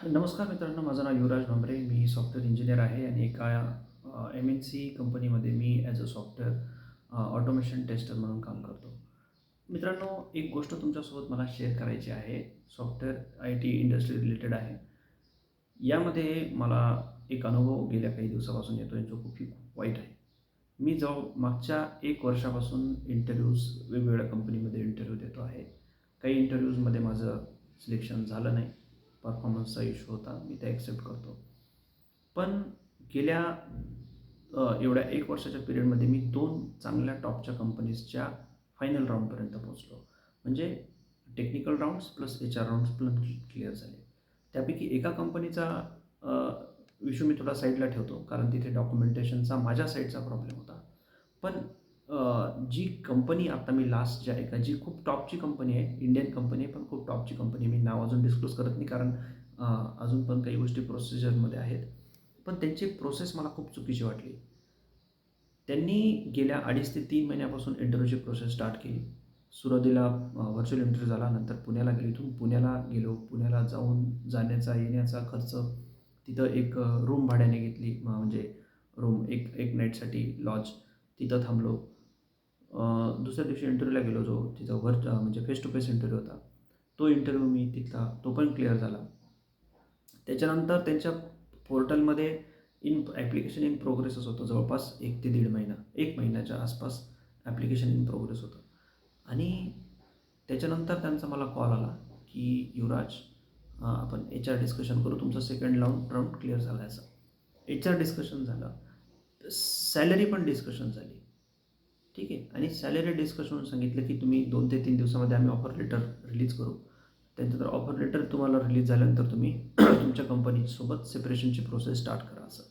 नमस्कार मित्रांनो, माझं नाव युवराज भांबरे. मी सॉफ्टवेअर इंजिनियर आहे आणि एका एम-एन-सी कंपनीमध्ये मी as a software automation tester म्हणून काम करतो. मित्रांनो, एक गोष्ट तुमच्यासोबत मला शेअर करायची आहे. सॉफ्टवेअर आय-टी इंडस्ट्री रिलेटेड आहे. यामध्ये मला एक अनुभव गेल्या काही दिवसापासून येतो आहे, जो खूप वाईट आहे. मी मागच्या 1 वर्षापासून वेगवेगळ्या कंपनीमध्ये इंटरव्ह्यू देतो आहे. काही इंटरव्ह्यूजमध्ये माझं सिलेक्शन झालं नाही. परफॉर्मन्सचा इश्यू होता. मी ते ॲक्सेप्ट करतो. पण गेल्या एवढ्या 1 वर्षाच्या पिरियडमध्ये मी 2 चांगल्या टॉपच्या कंपनीजच्या फायनल राउंडपर्यंत पोहोचलो. म्हणजे technical rounds plus HR rounds पण क्लिअर झाले. त्यापैकी एका कंपनीचा इश्यू मी थोडा साईडला ठेवतो, कारण तिथे डॉक्युमेंटेशनचा माझ्या साईडचा प्रॉब्लेम होता. पण जी कंपनी आता मी लास्टच्या जी खूप टॉपची कंपनी आहे, इंडियन कंपनी आहे, पण खूप टॉपची कंपनी आहे. मी नाव अजून डिस्क्लोज करत नाही, कारण अजून पण काही गोष्टी प्रोसिजरमध्ये आहेत. पण त्यांची प्रोसेस मला खूप चुकीची वाटली. त्यांनी गेल्या 2.5 ते 3 महिन्यापासून इंटरव्ह्यूची प्रोसेस स्टार्ट केली. सुरुवातीला व्हर्चुअल इंटरव्ह्यू झाला, नंतर पुण्याला गेलो. इथून पुण्याला गेलो. पुण्याला जाऊन जाण्याचा येण्याचा खर्च, तिथं एक रूम भाड्याने घेतली, म्हणजे रूम एक नाईटसाठी लॉज, तिथं थांबलो. दुसऱ्या दिवशी इंटरव्ह्यूला गेलो, जो तिथं म्हणजे फेस टू फेस इंटरव्ह्यू होता. तो इंटरव्ह्यू मी तिथला तो पण क्लिअर झाला. त्याच्यानंतर त्यांच्या पोर्टलमध्ये ॲप्लिकेशन इन प्रोग्रेसच होतं. जवळपास 1 ते दीड महिना, 1 महिन्याच्या आसपास ॲप्लिकेशन इन प्रोग्रेस होतं. आणि त्याच्यानंतर त्यांचा मला कॉल आला, की युवराज, आपण एच-आर डिस्कशन करू. तुमचं सेकंड राउंड क्लिअर झाला आहे असं. एच-आर डिस्कशन झालं. सॅलरी पण डिस्कशन झाली. ठीक आहे. आणि सॅलरी डिस्कशन सांगितलं, की तुम्ही 2 ते 3 दिवसामध्ये आम्ही ऑफर लेटर रिलीज करू. त्यानंतर ऑफर लेटर तुम्हाला रिलीज झाल्यानंतर तुम्ही तुमच्या कंपनीसोबत सेपरेशनची प्रोसेस स्टार्ट करा असं.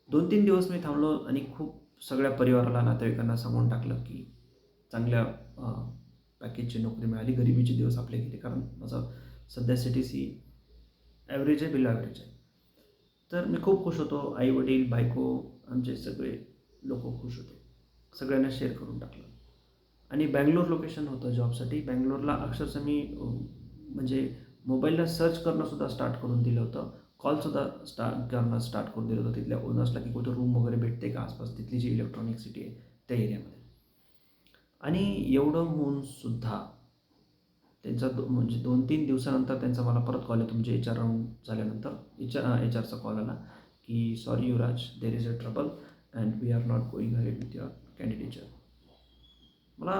2-3 दिवस मी थांबलो आणि खूप सगळ्या परिवाराला, नातेवाईकांना सांगून टाकलं, की चांगल्या पॅकेजची नोकरी मिळाली. गरिबीचे दिवस आपले गेले, कारण माझं सध्या सी ॲव्हरेज आहे, बिलो ॲव्हरेज आहे. तर मी खूप खुश होतो. आई-वडील, बायको, आमचे सगळे लोकं खुश होते. सगळ्यांना शेअर करून टाकलं. आणि बंगलोर लोकेशन होतं जॉबसाठी. बंगलोरला अक्षरशः मी म्हणजे मोबाईलला सर्च करणंसुद्धा स्टार्ट करून दिलं होतं. कॉलसुद्धा करणं स्टार्ट करून दिलं होतं तिथल्या ओनर्सला, की कुठं रूम वगैरे भेटते का आसपास, तिथली जी इलेक्ट्रॉनिक सिटी आहे त्या एरियामध्ये. आणि एवढं होऊनसुद्धा त्यांचा म्हणजे 2-3 दिवसानंतर त्यांचा मला परत कॉल येतो, म्हणजे एच-आर राउंड झाल्यानंतर एच-आरचा कॉल आला, की sorry Yuvraj, there is a trouble and we are not going ahead with your candidature. मला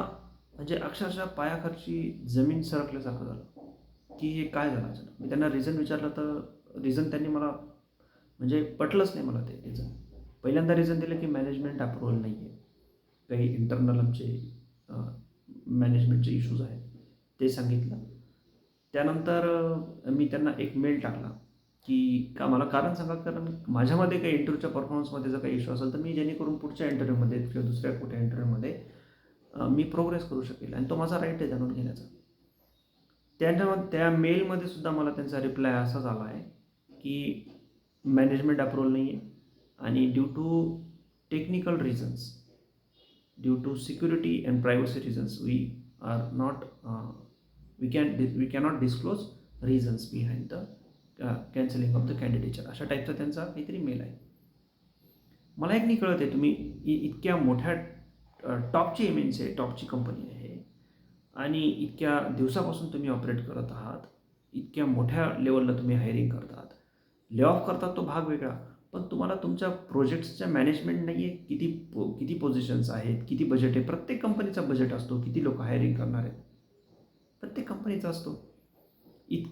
म्हणजे अक्षरशः पायाखालची जमीन सरकल्यासारखं झालं, की हे काय झालं अचानक. मी त्यांना रिझन विचारलं, तर रिझन त्यांनी मला म्हणजे पटलंच नाही मला ते रिझन. पहिल्यांदा रिझन दिलं, की मॅनेजमेंट अप्रूव्हल नाही आहे. काही इंटरनल आमचे मॅनेजमेंटचे इश्यूज आहेत, ते सांगितलं. त्यानंतर मी त्यांना एक मेल टाकला, की मला कारण सांगा, कारण माझ्यामध्ये काही इंटरव्ह्यूच्या परफॉर्मन्समध्ये जर काही इश्यू असेल, तर मी जेणेकरून पुढच्या इंटरव्ह्यूमध्ये किंवा दुसऱ्या कुठल्या इंटरव्ह्यूमध्ये मी प्रोग्रेस करू शकेल, आणि तो माझा राईट आहे जाणून घेण्याचा. त्या मेलमध्ये सुद्धा मला त्यांचा रिप्लाय असाच आला आहे, की मॅनेजमेंट अप्रूव्हल नाही आहे, आणि due to technical reasons, due to security and privacy reasons, we cannot disclose reasons behind the cancelling of the candidature, अशा टाईपचा त्यांचा काहीतरी मेल आहे. मला एक नाही कळत आहे, तुम्ही इतक्या मोठ्या टॉपची एम-एन-सी आहे, टॉपची कंपनी आहे, आणि इतक्या दिवसापासून तुम्ही ऑपरेट करत आहात, इतक्या मोठ्या लेवलला तुम्ही हायरिंग करतात, ले ऑफ करतात तो भाग वेगळा, पण तुम्हाला तुमच्या प्रोजेक्ट्सच्या मॅनेजमेंट नाही आहे. किती पोझिशन्स आहेत, किती बजेट आहे. प्रत्येक कंपनीचा बजेट असतो, किती लोक हायरिंग करणार आहेत, प्रत्येक कंपनीचा असतो. इत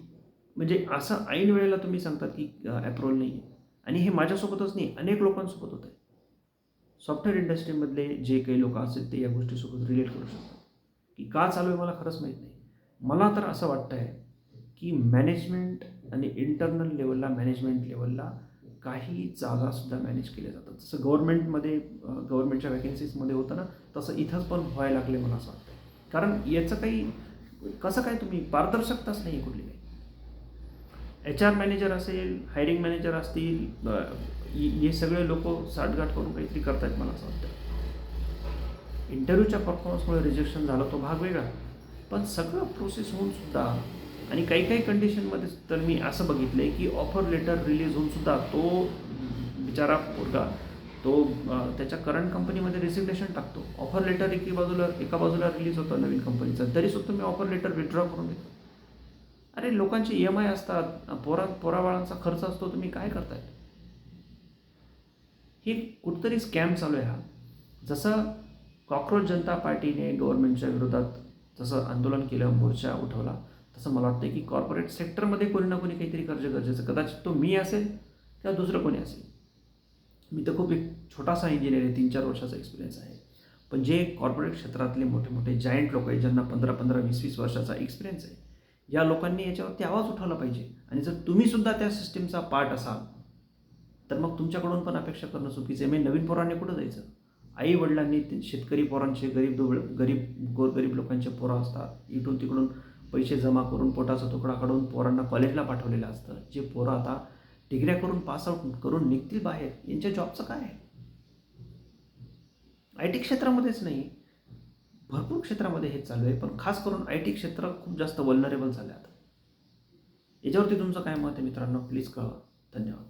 म्हणजे असं ऐन वेळेला तुम्ही सांगतात, की अप्रूव्हल नाही आहे. आणि हे माझ्यासोबतच नाही, अनेक लोकांसोबत होत आहे. सॉफ्टवेअर इंडस्ट्रीमधले जे काही लोक असतील, ते या गोष्टीसोबत रिलेट करू शकतात. की का चालू आहे मला खरंच माहीत नाही. मला तर असं वाटतं आहे, की मॅनेजमेंट आणि इंटरनल लेवलला, मॅनेजमेंट लेवलला काही जागासुद्धा मॅनेज केल्या जातात. जसं गव्हर्नमेंटच्या वॅकन्सीजमध्ये होतं ना, तसं इथंच पण व्हायला लागले मला असं वाटतं. कारण याचं काही कसं काय, तुम्ही पारदर्शकताच नाही आहे कुठली काही. एच-आर मॅनेजर असेल, हायरिंग मॅनेजर असतील, हे सगळे लोक साठगाठ करून काहीतरी करतायत मला असं वाटतं. इंटरव्ह्यूच्या परफॉर्मन्समुळे रिजेक्शन झालं तो भाग वेगळा, पण सगळं प्रोसेस होऊन सुद्धा आणि काही काही कंडिशनमध्ये तर मी असं बघितलं आहे की ऑफर लेटर रिलीज होऊनसुद्धा तो बिचारा पोरगा तो त्याच्या करंट कंपनीमध्ये रिसिग्नेशन टाकतो. ऑफर लेटर एका बाजूला रिलीज होतं नवीन कंपनीचं, तरीसुद्धा मी ऑफर लेटर विथड्रॉ करून घेतो. अरे लोकांचे EMI असतात, पोराबाळांचा खर्च असतो, तुम्ही काय करताय? ही कुठंतरी स्कॅम चालू आहे हा. जसं कॉकरोच जनता पार्टीने गव्हर्नमेंटच्या विरोधात जसं आंदोलन केलं, मोर्चा उठवला, तसं मला वाटतं की कॉर्पोरेट सेक्टरमध्ये कोणी ना कोणी काहीतरी गरजेचं. कदाचित तो मी असेल किंवा दुसरं कोणी असेल. मी तर खूप एक छोटासा इंजिनियर आहे, 3-4 वर्षाचा एक्सपिरियन्स आहे. पण जे कॉर्पोरेट क्षेत्रातले मोठे मोठे जायंट लोक आहेत, ज्यांना 15-15, 20-20 वर्षाचा एक्सपिरियन्स आहे, या लोकांनी याच्यावरती आवाज उठवला पाहिजे. आणि जर तुम्हीसुद्धा त्या सिस्टीमचा पार्ट असाल तर मग तुमच्याकडून पण अपेक्षा करणं चुकीचं आहे. म्हणजे नवीन पोरांनी कुठं जायचं? आई वडिलांनी शेतकरी पोरांचे, गोरगरीब लोकांचे पोरं असतात, इकडून तिकडून पैसे जमा करून पोटाचा तुकडा काढून पोरांना कॉलेजला पाठवलेलं असतं. जे पोरं आता डिग्र्या करून पासआउट करून निघतील बाहेर, यांच्या जॉबचं काय आहे? IT क्षेत्रामध्येच नाही, भरपूर क्षेत्रामध्ये हेच चालू आहे. पण खास करून IT क्षेत्र खूप जास्त वल्नरेबल झालं आहे आता. याच्यावरती तुमचं काय मत आहे मित्रांनो? प्लीज कळवा. धन्यवाद.